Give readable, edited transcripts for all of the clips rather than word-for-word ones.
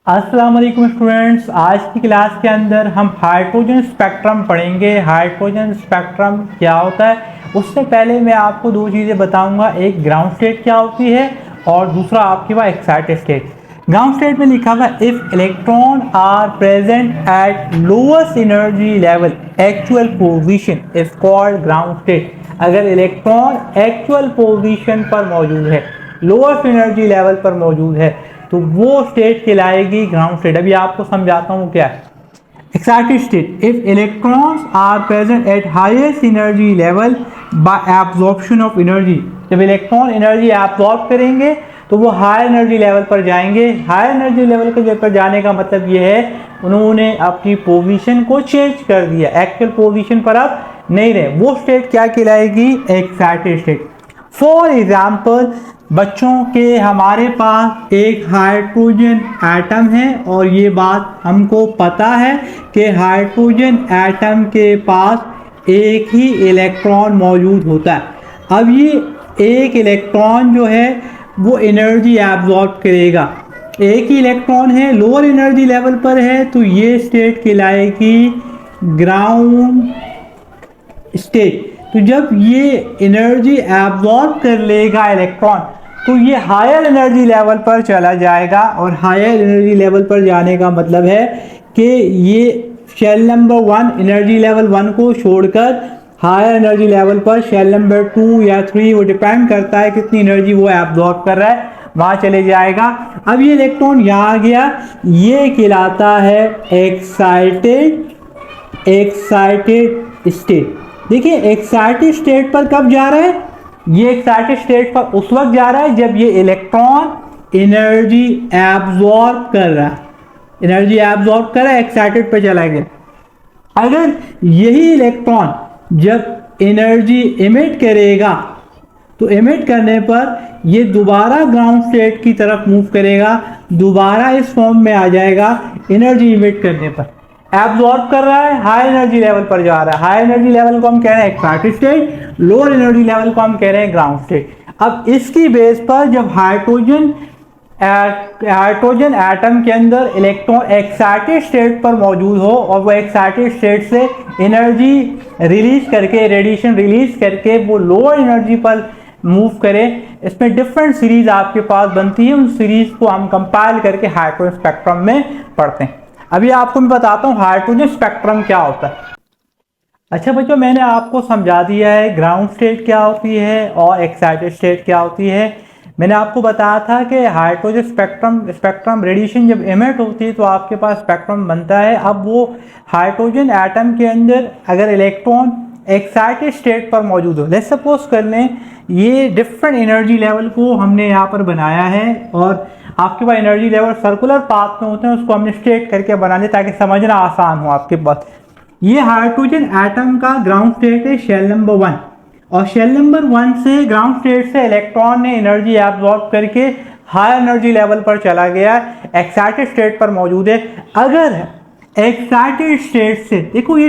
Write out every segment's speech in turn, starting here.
अस्सलाम वालेकुम स्टूडेंट्स। आज की क्लास के अंदर हम हाइड्रोजन स्पेक्ट्रम पढ़ेंगे। हाइड्रोजन स्पेक्ट्रम क्या होता है, उससे पहले मैं आपको दो चीज़ें बताऊंगा। एक ग्राउंड स्टेट क्या होती है और दूसरा आपके पास एक्साइटेड स्टेट। ग्राउंड स्टेट में लिखा हुआ if electron are present at lowest energy level actual position is called ground state. अगर इलेक्ट्रॉन एक्चुअल पोजीशन पर मौजूद है, लोएस्ट एनर्जी लेवल पर मौजूद है, तो वो स्टेट कहलाएगी ग्राउंड स्टेट। अभी आपको समझाता हूँ क्या है। Excited state if electrons are present at highest energy level by absorption of energy. जब इलेक्ट्रॉन एनर्जी एब्जॉर्ब करेंगे तो वो हाई एनर्जी लेवल पर जाएंगे। हाई एनर्जी लेवल पर जाने का मतलब ये है उन्होंने अपनी पोजीशन को चेंज कर दिया, एक्चुअल पोजीशन पर अब नहीं रहे। वो स्टेट क्या कहलाएगी? Excited state. फॉर एग्जाम्पल, बच्चों के हमारे पास एक हाइड्रोजन एटम है और ये बात हमको पता है कि हाइड्रोजन एटम के पास एक ही इलेक्ट्रॉन मौजूद होता है। अब ये एक इलेक्ट्रॉन जो है वो एनर्जी एब्जॉर्ब करेगा। एक ही इलेक्ट्रॉन है, लोअर एनर्जी लेवल पर है, तो ये स्टेट कहलाएगी ग्राउंड स्टेट। तो जब ये एनर्जी एब्जॉर्ब कर लेगा इलेक्ट्रॉन, तो ये हायर एनर्जी लेवल पर चला जाएगा। और हायर एनर्जी लेवल पर जाने का मतलब है कि ये शेल नंबर 1 एनर्जी लेवल 1 को छोड़कर हायर एनर्जी लेवल पर शेल नंबर 2 या 3, वो डिपेंड करता है कितनी एनर्जी वो एब्जॉर्ब कर रहा है, वहां चले जाएगा। अब ये इलेक्ट्रॉन यहाँ आ गया, ये कहलाता है एक्साइटेड स्टेट। देखिए एक्साइटेड स्टेट पर कब जा रहा है? ये एक्साइटेड स्टेट पर उस वक्त जा रहा है जब ये इलेक्ट्रॉन एनर्जी एब्जॉर्ब कर रहा है। एनर्जी एब्जॉर्ब कर रहा है, एक्साइटेड पर चला गया। अगर यही इलेक्ट्रॉन जब एनर्जी इमिट करेगा, तो इमिट करने पर ये दोबारा ग्राउंड स्टेट की तरफ मूव करेगा, दोबारा इस फॉर्म में आ जाएगा। एनर्जी इमिट करने पर एब्जॉर्ब कर रहा है, हाई एनर्जी लेवल पर जा रहा है। हाई एनर्जी लेवल को हम कह रहे हैं excited state, lower energy level को हम कह रहे हैं ग्राउंड स्टेट। अब इसकी बेस पर जब हाइड्रोजन एटम के अंदर इलेक्ट्रॉन एक्साइटेड स्टेट पर मौजूद हो और वो एक्साइटेड स्टेट से एनर्जी रिलीज करके, रेडिएशन रिलीज करके वो लोअर एनर्जी पर मूव करे, इसमें डिफरेंट सीरीज आपके पास बनती है। उन सीरीज को हम कंपाइल करके हाइड्रोजन स्पेक्ट्रम में पढ़ते हैं। अभी आपको मैं बताता हूँ हाइड्रोजन स्पेक्ट्रम क्या होता है। अच्छा बच्चों, मैंने आपको समझा दिया है ग्राउंड स्टेट क्या होती है और एक्साइटेड स्टेट क्या होती है। मैंने आपको बताया था कि हाइड्रोजन स्पेक्ट्रम रेडिएशन जब इमिट होती है तो आपके पास स्पेक्ट्रम बनता है। अब वो हाइड्रोजन एटम के अंदर अगर इलेक्ट्रॉन एक्साइटेड स्टेट पर मौजूद हो, लेट्स सपोज कर लें ये डिफरेंट एनर्जी लेवल को हमने यहाँ पर बनाया है और आपके पास एनर्जी लेवल सर्कुलर पाथ में होते हैं, उसको हमने स्ट्रेट करके बना दिया ताकि समझना आसान हो आपके पास। ये हाइड्रोजन एटम का ग्राउंड स्टेट है शेल नंबर 1, और शेल नंबर 1 से ग्राउंड स्टेट से इलेक्ट्रॉन ने एनर्जी एब्जॉर्ब करके हाई एनर्जी लेवल पर चला गया, एक्साइटेड स्टेट पर मौजूद है। अगर एक्साइटेड स्टेट से देखो, ये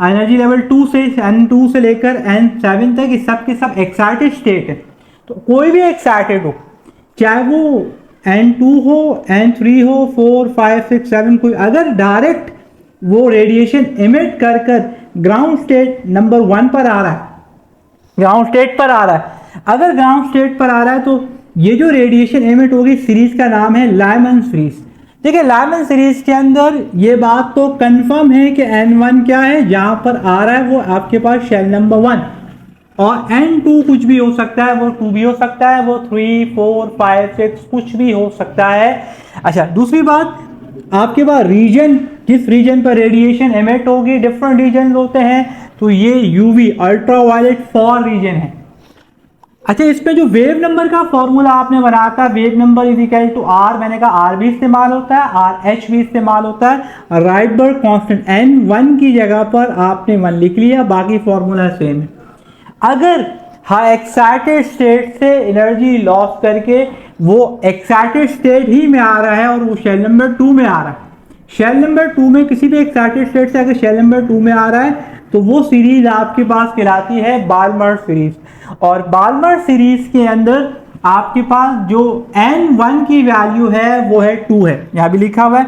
एनर्जी लेवल 2 से N2 से लेकर N7 तक ये सब के सब एक्साइटेड स्टेट है। तो कोई भी एक्साइटेड हो, चाहे वो N2 हो, N3 हो, 4, 5, 6, 7, कोई अगर डायरेक्ट वो रेडिएशन इमिट कर ग्राउंड स्टेट नंबर 1 पर आ रहा है, ग्राउंड स्टेट पर आ रहा है, अगर ग्राउंड स्टेट पर आ रहा है तो ये जो रेडिएशन इमिट होगी, सीरीज का नाम है लायमन सीरीज। देखिए लायमन सीरीज के अंदर ये बात तो कंफर्म है कि N1 क्या है, जहां पर आ रहा है वो आपके पास शेल नंबर 1, और N2 कुछ भी हो सकता है, वो 2 भी हो सकता है, वो 3, 4, 5, 6 कुछ भी हो सकता है। अच्छा, दूसरी बात, आपके पास रीजन, जिस रीजन पर रेडिएशन एमिट होगी, डिफरेंट रीजन होते हैं, तो ये यूवी अल्ट्रावायलेट फॉर रीजन है। अच्छा, इसमें जो वेव नंबर का फॉर्मूला आपने बनाया था, wave number is equal to R, मैंने कहा आर भी इस्तेमाल होता है, आर एच भी इस्तेमाल होता है। राइडबर्ग कांस्टेंट N1 की जगह पर आपने 1 लिख लिया, बाकी फॉर्मूला सेम है। अगर एक्साइटेड स्टेट से एनर्जी लॉस करके वो एक्साइटेड स्टेट ही में आ रहा है और वो शेल नंबर 2 में आ रहा है, शेल नंबर 2 में किसी भी एक्साइटेड स्टेट से अगर शेल नंबर 2 में आ रहा है तो वो सीरीज आपके पास कहलाती है बाल्मर सीरीज। और बाल्मर सीरीज के अंदर आपके पास जो N1 की वैल्यू है वो है 2 है, यहाँ भी लिखा हुआ है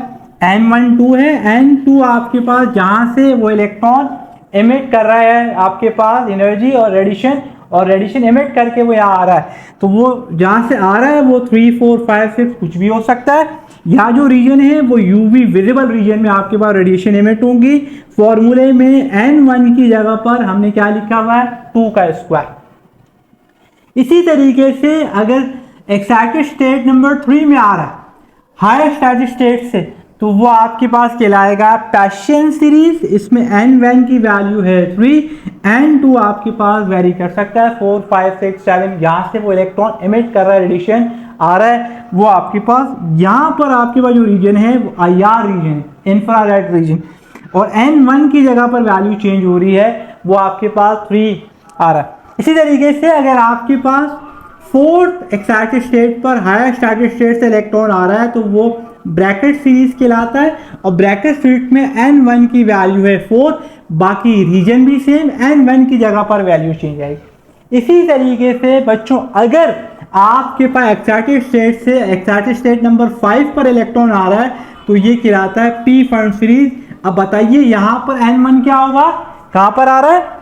N1 2 है, N2 आपके पास जहाँ से वो इलेक्ट्रॉन एमिट कर रहा है आपके पास एनर्जी और रेडिएशन एमिट करके वो यहाँ आ रहा है, तो वो जहाँ से आ रहा है वो 3 4 5 6 कुछ भी हो सकता है। यहाँ जो रीजन है वो यूवी विजिबल रीजन में आपके पास रेडिएशन एमिट होंगी। फॉर्मूले में N1 की जगह पर हमने क्या लिखा हुआ है 2 का स्क्वायर। इसी तरीके से अगर एक्साइटेड स्टेट नंबर 3 में आ रहा है हायर एक्साइटेड स्टेट से, तो वो आपके पास कहलाएगा पैशन सीरीज। इसमें N1 की वैल्यू है 3, N2 आपके पास वेरी कर सकता है 4 5 6 7, यहाँ से वो इलेक्ट्रॉन एमिट कर रहा है, रेडिएशन आ रहा है, वो आपके पास यहाँ पर आपके पास जो रीजन है वो IR रीजन है, इंफ्रारेड रीजन, और N1 की जगह पर वैल्यू चेंज हो रही है, वो आपके पास 3 आ रहा है। इसी तरीके से अगर आपके पास फोर्थ एक्साइटेड स्टेट पर हायर एक्साइटेड स्टेट से इलेक्ट्रॉन आ रहा है तो वो ब्रैकेट सीरीज कहलाता है, और ब्रैकेट सीरीज में N1 की वैल्यू है 4, बाकी रीजन भी सेम, N1 की जगह पर वैल्यू चेंज आएगी। इसी तरीके से बच्चों अगर आपके पास एक्साइटेड स्टेट से एक्साइटेड स्टेट नंबर 5 पर इलेक्ट्रॉन आ रहा है तो ये कहलाता है पी फंड सीरीज। अब बताइए यहाँ पर N1 क्या होगा, कहाँ पर आ रहा है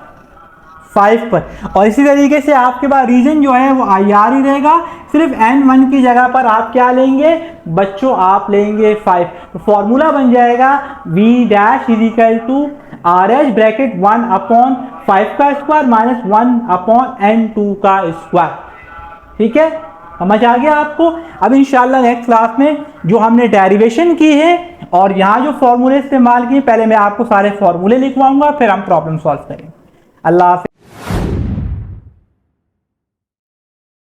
5 पर, और इसी तरीके से आपके पास रीजन जो है वो IR ही रहेगा, सिर्फ N1 की जगह पर आप क्या लेंगे बच्चों, आप लेंगे 5। तो फॉर्मूला बन जाएगा V dash is equal to RH bracket 1/5 का स्क्वायर माइनस 1/N2 का स्क्वायर। ठीक है, समझ आ गया आपको। अब इंशाल्लाह नेक्स्ट क्लास में जो हमने डेरिवेशन की है और यहाँ जो फॉर्मूले इस्तेमाल किए, पहले मैं आपको सारे फॉर्मूले लिखवाऊंगा फिर हम प्रॉब्लम सॉल्व करेंगे। अल्लाह हाफ़िज़।